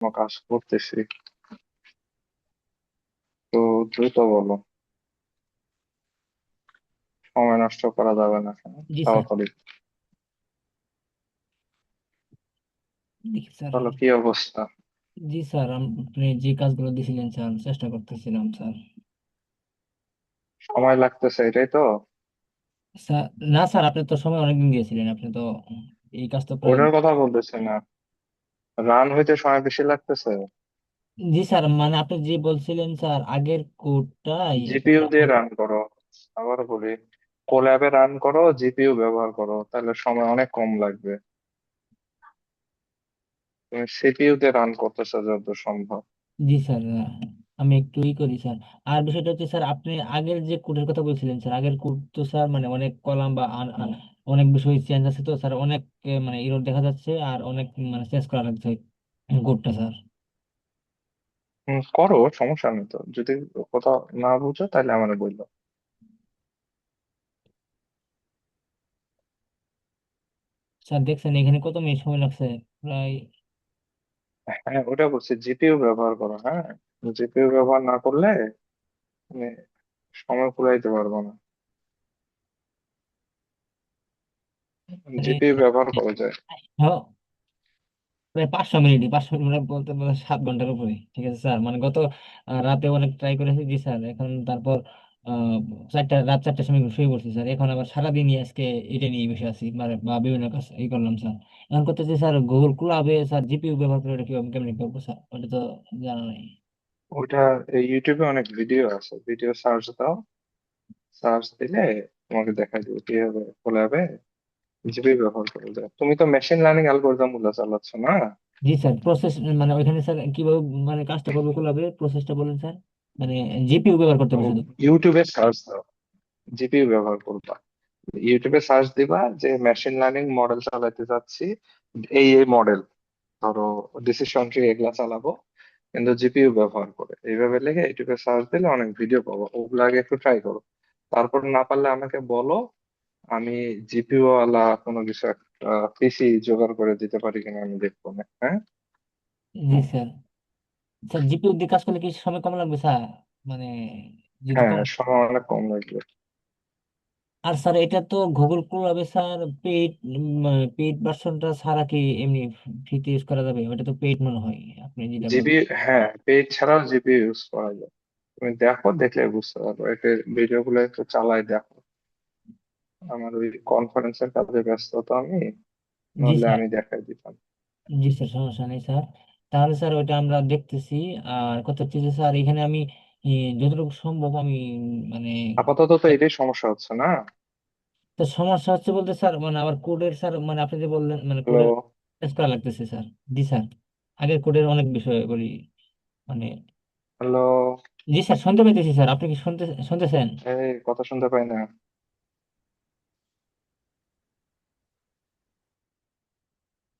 কোনো কাজ করতেছি। তো দ্রুত বলো, সময় নষ্ট করা যাবে না, হ্যাঁ? জি স্যার। তাড়াতাড়ি দেখি স্যার। বলো, কি অবস্থা? জি স্যার, আপনি যে কাজগুলো দিয়েছিলেন স্যার, চেষ্টা করতেছিলাম স্যার। সময় লাগতেছে, এটাই তো। স্যার, না স্যার, আপনি তো সময় অনেকদিন দিয়েছিলেন, আপনি তো এই কাজ তো প্রায়। ওটার কথা বলতেছি না, রান হইতে সময় বেশি লাগতেছে। জি স্যার, মানে আপনি যে বলছিলেন স্যার, আগের কোডটাই জিপিইউ দিয়ে রান করো, আবার বলি, কোল্যাবে রান করো, জিপিইউ ব্যবহার করো, তাহলে সময় অনেক কম লাগবে। তুমি সিপিইউ তে রান করতেছো যত সম্ভব। জি স্যার, আমি একটু করি স্যার। আর বিষয়টা হচ্ছে স্যার, আপনি আগের যে কোডের কথা বলছিলেন স্যার, আগের কোড তো স্যার মানে অনেক কলাম বা অনেক বিষয় চেঞ্জ আছে তো স্যার, অনেক মানে এরর দেখা যাচ্ছে, আর অনেক মানে চেঞ্জ করা লাগছে কোডটা স্যার। করো, সমস্যা নেই তো। যদি কোথাও না বুঝো তাহলে আমার বললো। স্যার দেখছেন এখানে কত মিনিট সময় লাগছে, প্রায়। হ্যাঁ, ওটা বলছি, জিপিইউ ব্যবহার করো। হ্যাঁ, জিপিইউ ব্যবহার না করলে তুমি সময় কুলাইতে পারবো না। মানে জিপিইউ ব্যবহার করা যায়। হ্যাঁ, প্রায় 500 মিনিট, 500 মিনিট বলতে বলতে 7 ঘন্টার উপরে, ঠিক আছে স্যার। মানে গত রাতে অনেক ট্রাই করেছি জি স্যার। এখন তারপর আহ, রাত 4টার সময় শুয়ে পড়ছি স্যার। এখন আবার সারাদিনই আজকে এটা নিয়ে বসে আছি, মানে বা বিভিন্ন কাজ করলাম স্যার। এখন করতেছি স্যার, গুগল ক্লাবে স্যার জিপিইউ ব্যবহার করে এটা কিভাবে কেমনি করবো স্যার, ওটা তো জানা নাই। ওটা এই ইউটিউবে অনেক ভিডিও আছে, ভিডিও সার্চ দাও, সার্চ দিলে তোমাকে দেখা যাবে কিভাবে কোল্যাবে জিপিইউ ব্যবহার করা যায়। তুমি তো মেশিন লার্নিং অ্যালগোরিদম গুলো চালাচ্ছ না? জি স্যার, প্রসেস মানে ওইখানে স্যার কিভাবে মানে কাজটা করবো ক্লাবে, প্রসেসটা বলেন স্যার। মানে জিপিইউ ব্যবহার করতে ও, হবে শুধু। ইউটিউবে সার্চ দাও, জিপিইউ ব্যবহার করবা। ইউটিউবে সার্চ দিবা যে মেশিন লার্নিং মডেল চালাতে চাচ্ছি, এই মডেল, ধরো ডিসিশন ট্রি এগুলা চালাবো, কিন্তু জিপিইউ ব্যবহার করে, এইভাবে লিখে ইউটিউবে সার্চ দিলে অনেক ভিডিও পাবো। ওগুলো আগে একটু ট্রাই করো, তারপর না পারলে আমাকে বলো। আমি জিপিইউ ওয়ালা কোনো কিছু একটা পিসি জোগাড় করে দিতে পারি কিনা আমি দেখবো না, হ্যাঁ। জি স্যার। স্যার জিপিইউ দিয়ে কাজ করলে কি সময় কম লাগবে স্যার? মানে যদি হ্যাঁ, কম। সময় অনেক কম লাগবে। আর স্যার এটা তো গুগল ক্রোমে স্যার পেইড, পেইড ভার্সনটা ছাড়া কি এমনি ফ্রিতে ইউজ করা যাবে? ওটা তো পেইড মনে হয়, আপনি যেটা বলেন। হ্যাঁ, পেজ ছাড়াও জিপিইউ ইউজ করা যায়। তুমি দেখো, দেখলে বুঝতে পারবো। একটা ভিডিও গুলো একটু চালাই দেখো। আমার ওই কনফারেন্সের কাজে ব্যস্ত তো আমি, জি নাহলে স্যার। আমি দেখাই দিতাম। জি স্যার, সমস্যা নেই স্যার। তাহলে স্যার ওইটা আমরা দেখতেছি। আর কথা হচ্ছে যে স্যার, এখানে আমি যতটুকু সম্ভব আমি মানে, আপাতত তো এটাই সমস্যা হচ্ছে না। তো সমস্যা হচ্ছে বলতে স্যার, মানে আবার কোডের স্যার, মানে আপনি যে বললেন মানে হ্যালো, কোডের টেস্ট করা লাগতেছে স্যার। জি স্যার, আগের কোডের অনেক বিষয় বলি মানে। হ্যালো। জি স্যার, শুনতে পেতেছি স্যার, আপনি কি শুনতেছেন? এই, কথা শুনতে পাই না।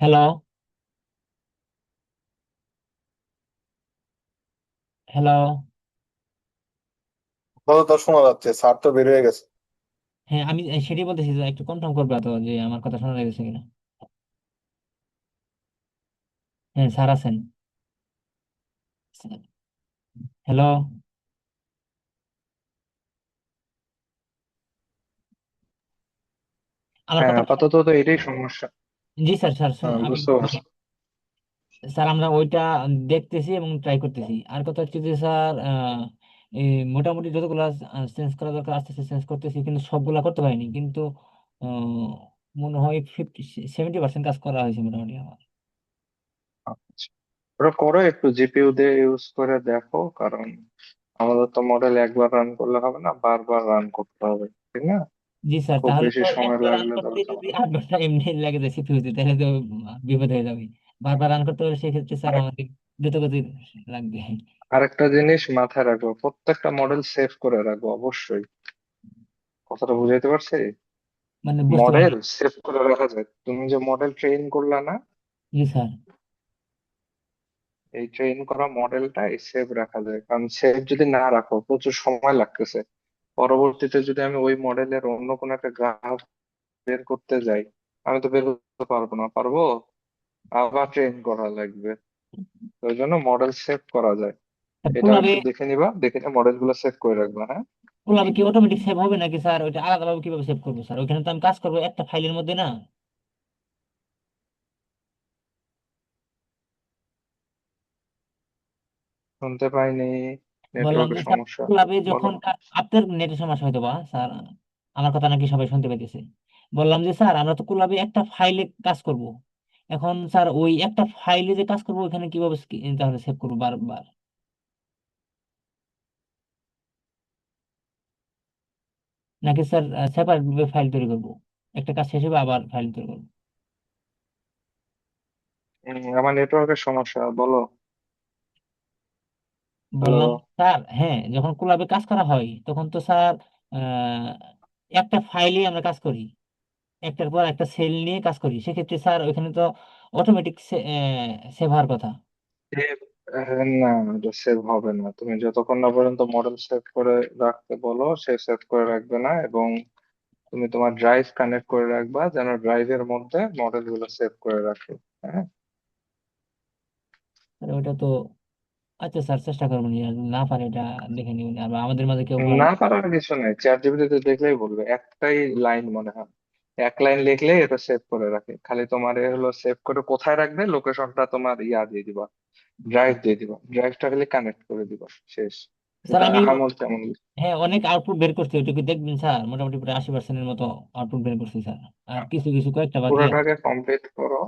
হ্যালো। হ্যালো। তো শোনা যাচ্ছে, স্যার তো বের হয়ে গেছে। হ্যাঁ, আমি সেটাই বলতেছি যে একটু কনফার্ম করবে তো যে আমার কথা শোনা যাচ্ছে কিনা। হ্যাঁ স্যার আছেন। হ্যালো। আমার হ্যাঁ, কথা আপাতত তো এটাই সমস্যা। জি স্যার, স্যার হ্যাঁ, আমি বুঝতে পারছি। স্যার আমরা ওইটা দেখতেছি এবং ট্রাই করতেছি। আর কথা হচ্ছে যে স্যার, এই মোটামুটি যতগুলো চেঞ্জ করা দরকার আস্তে আস্তে চেঞ্জ করতেছি, কিন্তু সবগুলা করতে পারিনি। কিন্তু আহ, মনে হয় 70% কাজ করা হয়েছে মোটামুটি আমার। আচ্ছা, ওটা করো, একটু জিপিইউ দিয়ে ইউজ করে দেখো, কারণ আমাদের তো মডেল একবার রান করলে হবে না, বারবার রান করতে হবে, ঠিক না? জি স্যার, খুব তাহলে বেশি তো সময় একবার রান লাগলে তো করতে চলবে যদি না। 8 ঘন্টা এমনি লাগে যায় সিপিইউতে, তাহলে তো বিপদ হয়ে যাবে। বারবার রান করতে হলে সেক্ষেত্রে স্যার আরেক আমাদের দ্রুত গতি লাগবে। আরেকটা জিনিস মাথায় রাখবো, প্রত্যেকটা মডেল সেভ করে রাখবো অবশ্যই। কথাটা বুঝাইতে পারছি? মানে বুঝতে পারছি। মডেল সেভ করে রাখা যায়, তুমি যে মডেল ট্রেন করলা না, জি স্যার। এই ট্রেন করা মডেলটাই সেভ রাখা যায়। কারণ সেভ যদি না রাখো প্রচুর সময় লাগতেছে। পরবর্তীতে যদি আমি ওই মডেলের অন্য কোনো একটা গ্রাফ বের করতে যাই, আমি তো বের করতে পারবো না, পারবো? আবার ট্রেন করা লাগবে। তো ওই জন্য মডেল সেভ করা যায়। এটা পুলাবে একটু দেখে নিবা, দেখে নিয়ে মডেল গুলো সেভ করে রাখবা, হ্যাঁ। পুলাবে কি অটোমেটিক সেভ হবে নাকি স্যার? ওইটা আলাদাভাবে কিভাবে সেভ করবো স্যার? ওইখানে তো আমি কাজ করবো একটা ফাইলের মধ্যে না। শুনতে পাইনি, বললাম নেটওয়ার্কের যে স্যার, সমস্যা। পুলাবে বলো। যখন আপনার নেটের সমস্যা হয়তো বা স্যার, আমার কথা নাকি সবাই শুনতে পাইতেছে। বললাম যে স্যার, আমরা তো কুলাবে একটা ফাইলে কাজ করব। এখন স্যার ওই একটা ফাইলে যে কাজ করবো ওখানে কিভাবে তাহলে সেভ করবো বারবার? নাকি স্যার সেপারেট ফাইল তৈরি করবো? একটা কাজ শেষ হবে আবার ফাইল তৈরি করবো? আমার নেটওয়ার্কের সমস্যা, বলো। হ্যালো। বললাম স্যার, হ্যাঁ, যখন কুলাবে কাজ করা হয় তখন তো স্যার আহ, একটা ফাইলে আমরা কাজ করি, একটার পর একটা সেল নিয়ে কাজ করি। সেক্ষেত্রে স্যার ওইখানে তো অটোমেটিক সেভ হওয়ার কথা। সেভ, না, এটা সেভ হবে না। তুমি যতক্ষণ না পর্যন্ত মডেল সেভ করে রাখতে বলো, সে সেভ করে রাখবে না। এবং তুমি তোমার ড্রাইভ কানেক্ট করে রাখবা, যেন ড্রাইভের মধ্যে মডেল গুলো সেভ করে রাখে, হ্যাঁ। আর ওইটা তো, আচ্ছা স্যার, চেষ্টা করবো নি। আর না পারে এটা দেখে নিবেন, আর আমাদের মাঝে কেউ ভালো। না পারার কিছু নাই, চ্যাট জিপিটিতে দেখলেই বলবে। একটাই লাইন মনে হয়, এক লাইন লিখলেই এটা সেভ করে রাখে। খালি তোমার এ হলো সেভ করে কোথায় রাখবে, লোকেশনটা তোমার ইয়া দিয়ে দিবা, ড্রাইভ দিয়ে দিবা, ড্রাইভটা খালি কানেক্ট করে দিবা, শেষ। স্যার এটা আমি, আহামল তেমন কিছু। হ্যাঁ, অনেক আউটপুট বের করছি, ওইটা কি দেখবেন স্যার? মোটামুটি প্রায় 80%-এর মতো আউটপুট বের করছি স্যার। আর না, কিছু কিছু কয়েকটা বাকি আছে। পুরোটাকে কমপ্লিট করো,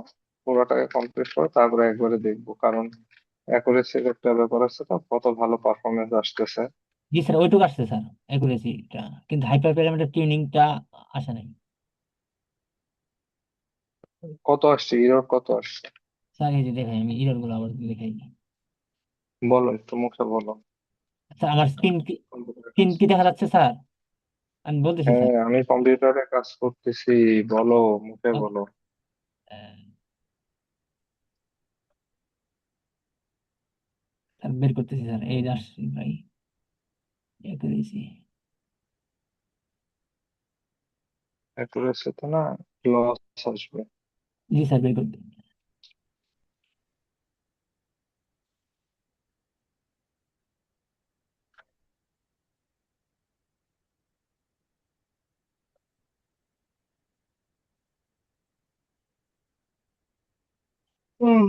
পুরোটাকে কমপ্লিট করো, তারপরে একবারে দেখবো। কারণ অ্যাকুরেসির একটা ব্যাপার আছে, তো কত ভালো পারফরমেন্স আসতেছে। জি স্যার, ওইটুকু আসছে স্যার, অ্যাকুরেসিটা। কিন্তু হাইপার প্যারামিটার টিউনিংটা আসে নাই। কত আসছে, ইরর কত আসছে? স্যার এই যে দেখাই, আমি ইরর গুলো আবার দেখাই। বলো, একটু মুখে বলো। স্যার আমার স্ক্রিন কি দেখা যাচ্ছে স্যার? আমি বলতেছি হ্যাঁ, স্যার। আমি কম্পিউটারে কাজ করতেছি। বলো, মুখে বলো। আহ, স্যার বের করতেছি স্যার, এই যে আসছে ভাই, অ্যাকুরেসি। অ্যাকুরেসি তো না, লস আসবে। জি স্যার, বের করতে। হুম।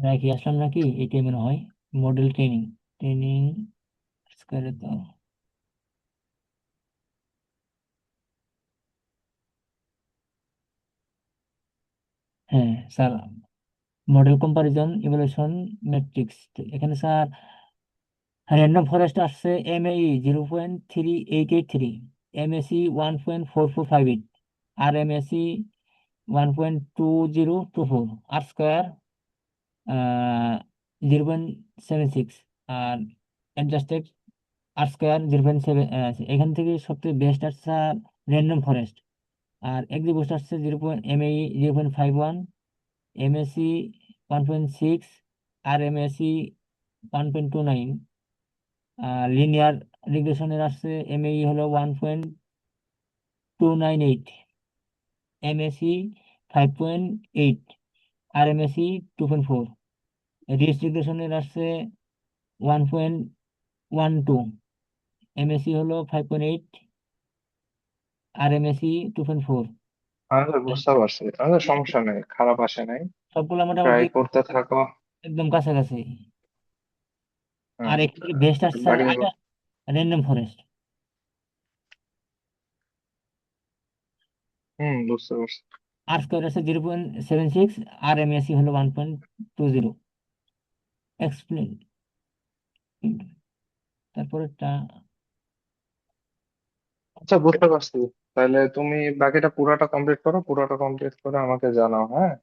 রাখি আসলাম নাকি, এটাই মনে হয়। মডেল ট্রেনিং, ট্রেনিং করে তো। হ্যাঁ sir, model comparison evaluation matrix. এখানে স্যার র্যান্ডম ফরেস্ট আসছে MAE 0.3883, MSE 1.4458, আর MSE 1.2024, আর স্কোয়ার 0.76, আর অ্যাডজাস্টেড আর স্কোয়ার 0.7। এখান থেকে সবথেকে বেস্ট আসছে স্যার র্যান্ডম ফরেস্ট। আর এক্সিবিউট আসছে 0. MAE 0.51, MSE 1.6, আর MSE 1.29। লিনিয়ার রিগ্রেশনের আসছে MAE হলো 1.298, MSE 5.8, আর MSE 2.4। রিচ রিগ্রেশনের আসছে 1.12, MSE হলো 5.8, আর MSE 2.4। আচ্ছা, বুঝতে পারছি। আচ্ছা, সমস্যা নেই, খারাপ আসে নাই। সবগুলো ট্রাই মোটামুটি করতে থাকো। একদম কাছাকাছি। হুম। আর একটু বেস্ট আসছে স্যার বাকি, আগে, র্যান্ডম ফরেস্ট। বুঝতে পারছি। আর স্কোয়ার আছে 0.76, আর MSE হলো 1.20। এক্সপ্লেন, তারপরেরটা। আচ্ছা, বুঝতে পারছি। তাহলে তুমি বাকিটা পুরাটা কমপ্লিট করো, পুরাটা কমপ্লিট করে আমাকে জানাও, হ্যাঁ।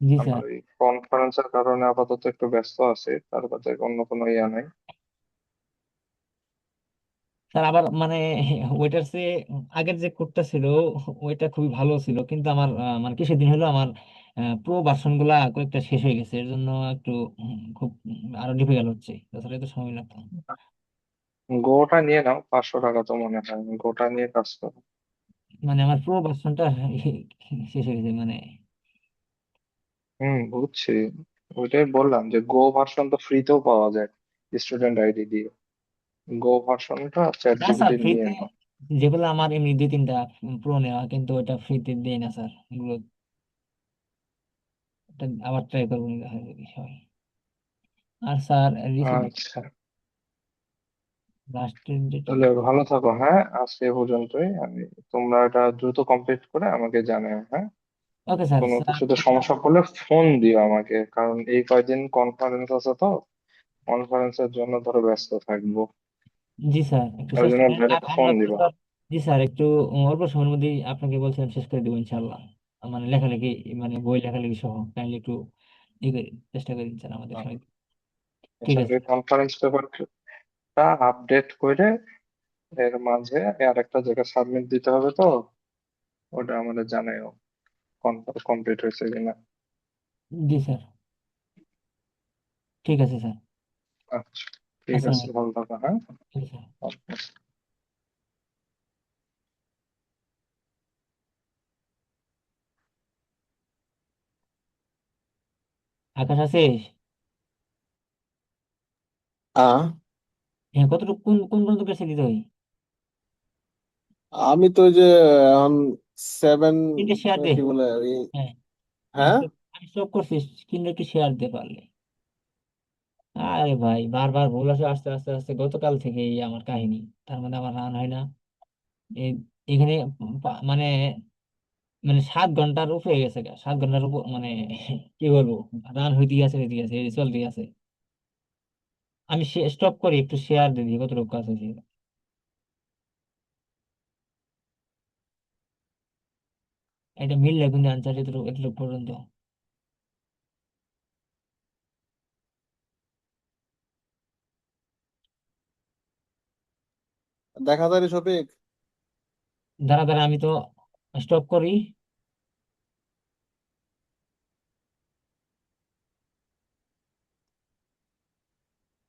জি আমার স্যার। এই কনফারেন্সের কারণে আপাতত একটু ব্যস্ত আছি, তার কাছে অন্য কোনো ইয়া নাই। স্যার আবার মানে ওইটার চেয়ে আগের যে কোডটা ছিল ওইটা খুবই ভালো ছিল, কিন্তু আমার মানে কিছুদিন হলো আমার প্রো ভার্সন গুলা কয়েকটা শেষ হয়ে গেছে, এর জন্য একটু খুব আরো ডিফিকাল্ট হচ্ছে। তাছাড়া তো সময় লাগতো। গোটা নিয়ে নাও, 500 টাকা তো মনে হয়, গোটা নিয়ে কাজ করো। মানে আমার প্রো ভার্সনটা শেষ হয়ে গেছে মানে। বুঝছি। ওইটাই বললাম যে গো ভার্সন তো ফ্রিতেও পাওয়া যায় স্টুডেন্ট আইডি দিয়ে। গো ভার্সনটা চ্যাট না স্যার জিপিটি নিয়ে ফ্রিতে, নাও। যেগুলো আমার এমনি দুই তিনটা প্রো নেওয়া, কিন্তু ওটা ফ্রিতে দেই না স্যার এগুলো। ওটা আবার ট্রাই করবো নি দেখা যদি হয়। আর স্যার রিসেন্ট আচ্ছা, লাস্টের যেটা। তাহলে ভালো থাকো। হ্যাঁ, আজকে এ পর্যন্তই। তোমরা এটা দ্রুত কমপ্লিট করে আমাকে জানাও। হ্যাঁ, ওকে স্যার কোনো স্যার। কিছুতে সমস্যা পড়লে ফোন দিও আমাকে, কারণ এই কয়দিন কনফারেন্স আছে তো, কনফারেন্সের জন্য ধরো ব্যস্ত থাকবো। জি স্যার একটু ওই চেষ্টা জন্য করেন। ডাইরেক্ট আমি ফোন একটু দিবা। স্যার, জি স্যার একটু অল্প সময়ের মধ্যেই আপনাকে বলছিলাম শেষ করে দেবো ইনশাল্লাহ। মানে লেখালেখি, মানে বই লেখালেখি সহ কাইন্ডলি একটু চেষ্টা করে দিন স্যার আমাদের হুম। সবাই। ঠিক আচ্ছা, আছে। এই কনফারেন্স পেপারটা আপডেট করে এর মাঝে আর একটা জায়গায় সাবমিট দিতে হবে তো, ওটা আমাদের জানাও কমপ্লিট হয়েছে কিনা। জি স্যার। ঠিক আছে স্যার। আচ্ছা, ঠিক আসসালামু আছে, আলাইকুম। ভালো থাকো। হ্যাঁ। ঠিক আছে স্যার। আকাশ আছিস? হ্যাঁ, কতটুকু কোন কোন পর্যন্ত গেছিলি তুই? আমি তো ওই যে এখন সেভেন, তিনটে শেয়ার দে। কি বলে হ্যাঁ, আমি হ্যাঁ। সব, আমি সব করছি, কিন্তু একটু শেয়ার দে পারলে। আরে ভাই বারবার ভুল আসে, আস্তে আস্তে আস্তে গতকাল থেকেই আমার কাহিনী। তার মানে আমার রান হয় না। এই এখানে মানে, মানে 7 ঘন্টার উপরে গেছে গা, 7 ঘন্টার উপর মানে কি বলবো, রান হইতে গেছে এই চলতে আছে। আমি স্টপ করি, একটু শেয়ার দিই কতটুকু কাজ হয়েছে। এটা মিললে কিন্তু আনসার এতটুকু এতটুকু পর্যন্ত। দেখা যায় রে শফিক। দাঁড়া দাঁড়া, আমি তো স্টপ করি।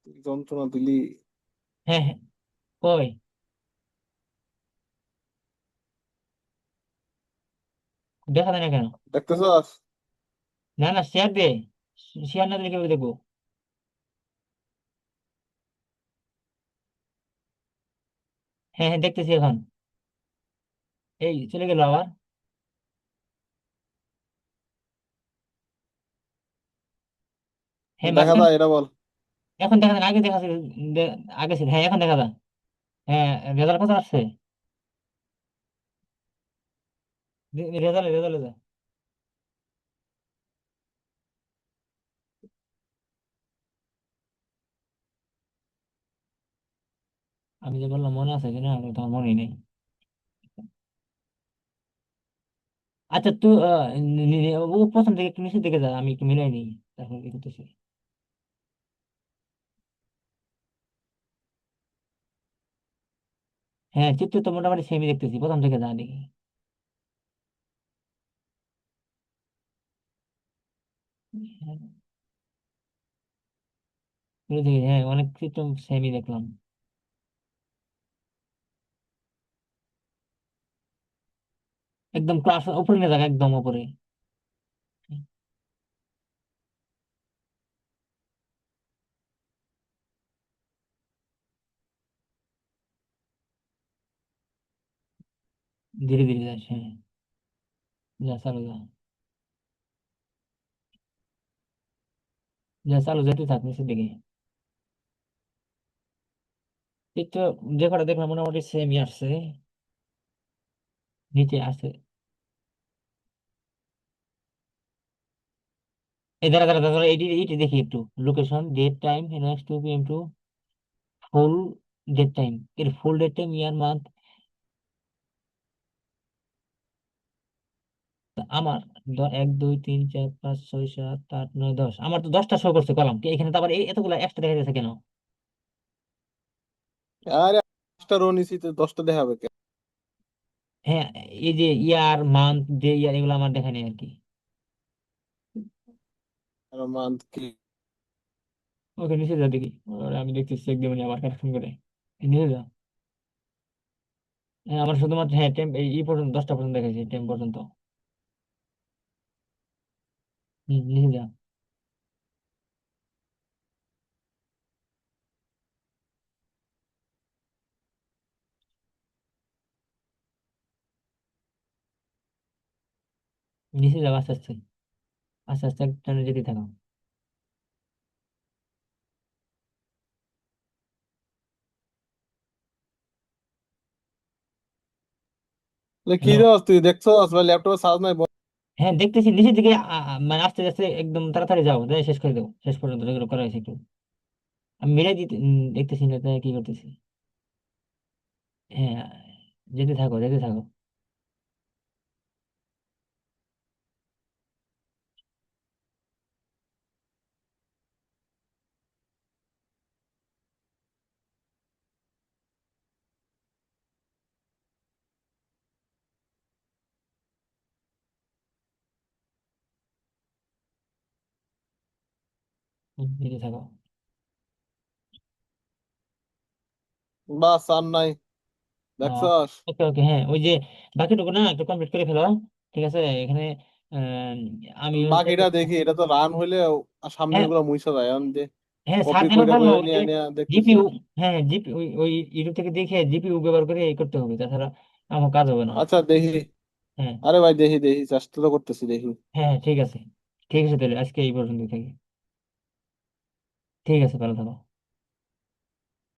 তুই যন্ত্রণা দিলি। হ্যাঁ হ্যাঁ। কই? দেখা যায় না কেন? দেখতেছস? না না, শেয়ার দে। শেয়ার না দিলে কেউ দেখবো? হ্যাঁ হ্যাঁ, দেখতেছি এখন। এই চলে গেল আবার। হ্যাঁ দেখা মাঝখানে। যায় এটা বল। এখন দেখা যায় না, আগে দেখা ছিল। আগে ছিল, হ্যাঁ এখন দেখা যায়। হ্যাঁ, রেজাল্ট কত আসছে? Result result. আমি যে বললাম মনে আছে কিনা, আমি তোমার মনে নেই। আচ্ছা তুই ও প্রথম থেকে একটু নিচের দিকে যা, আমি একটু মিলাই নিই। তারপর কি করতেছি। হ্যাঁ, চিত্র তো মোটামুটি সেমই দেখতেছি, প্রথম থেকে যা দেখি। হ্যাঁ, শুরু থেকে, হ্যাঁ অনেক চিত্র সেমই দেখলাম। একদম ক্লাস উপরে নিয়ে যাক, একদম উপরে। ধীরে ধীরে যাস, হ্যাঁ। যা চালু যা। যা চালু, যেতে থাক নিচের দিকে। চিত্র যে কটা দেখলাম মোটামুটি সেমই আসছে। নিচে আসছে। এই দাঁড়া দাঁড়া দাঁড়া, এটি এটি দেখি একটু। Location, date time, next 2 p.m. To full date time. এর full date time, year, month. আমার 1 2 3 4 5 6 7 8 9 10, আমার তো 10টা শো করছে কলাম, এখানে তো আবার এতগুলা এক্সট্রা দেখা যাচ্ছে কেন? আরে 5টা রো নিছি তো 10টা দেখাবে কে? হ্যাঁ, এই যে ইয়ার, মান্থ, ডে, ইয়ার, এগুলো আমার দেখা নেই আর কি। আর মান্থ কি? ওকে নিচে যা দেখি। ওরে আমি দেখতেছি, চেক দেবো আবার কারেকশন করে। এই নিচে যা। হ্যাঁ, আমার শুধুমাত্র, হ্যাঁ টেম্প এই পর্যন্ত, 10টা পর্যন্ত দেখাচ্ছে, টেম্প পর্যন্ত। নিচে যা। নিচে যাও আস্তে আস্তে, আস্তে আস্তে টানে যেতে থাকো। কি হ্যালো। রে তুই দেখছো ভাই ল্যাপটপে চার্জ নাই হ্যাঁ দেখতেছি নিচের দিকে মানে আস্তে আস্তে একদম তাড়াতাড়ি যাও, যাই শেষ করে দাও, শেষ পর্যন্ত যেগুলো করা হয়েছে একটু। আমি মিলাই দিতে দেখতেছি না তাই কি করতেছি। হ্যাঁ, যেতে থাকো যেতে থাকো। যেতে থাকো। বাস আর নাই দেখছস? ওকে ওকে, হ্যাঁ ওই যে বাকিটুকু না একটু কমপ্লিট করে ফেলো। ঠিক আছে এখানে আহ, আমি হচ্ছে বাকিটা দেখি, এটা তো রান হইলে আর সামনের হ্যাঁ গুলো মুছে যায় আমি হ্যাঁ স্যার কপি যেন কইরা বললো কইরা ওই নিয়ে যে নিয়ে দেখতেছি। জিপিইউ, হ্যাঁ জিপি ওই ওই ইউটিউব থেকে দেখে জিপিইউ ব্যবহার করে এই করতে হবে, তাছাড়া আমার কাজ হবে না। আচ্ছা দেখি। হ্যাঁ আরে ভাই দেখি দেখি, চেষ্টা তো করতেছি, দেখি। হ্যাঁ ঠিক আছে, ঠিক আছে তাহলে আজকে এই পর্যন্ত থাকি। ঠিক আছে, ভালো থাকো।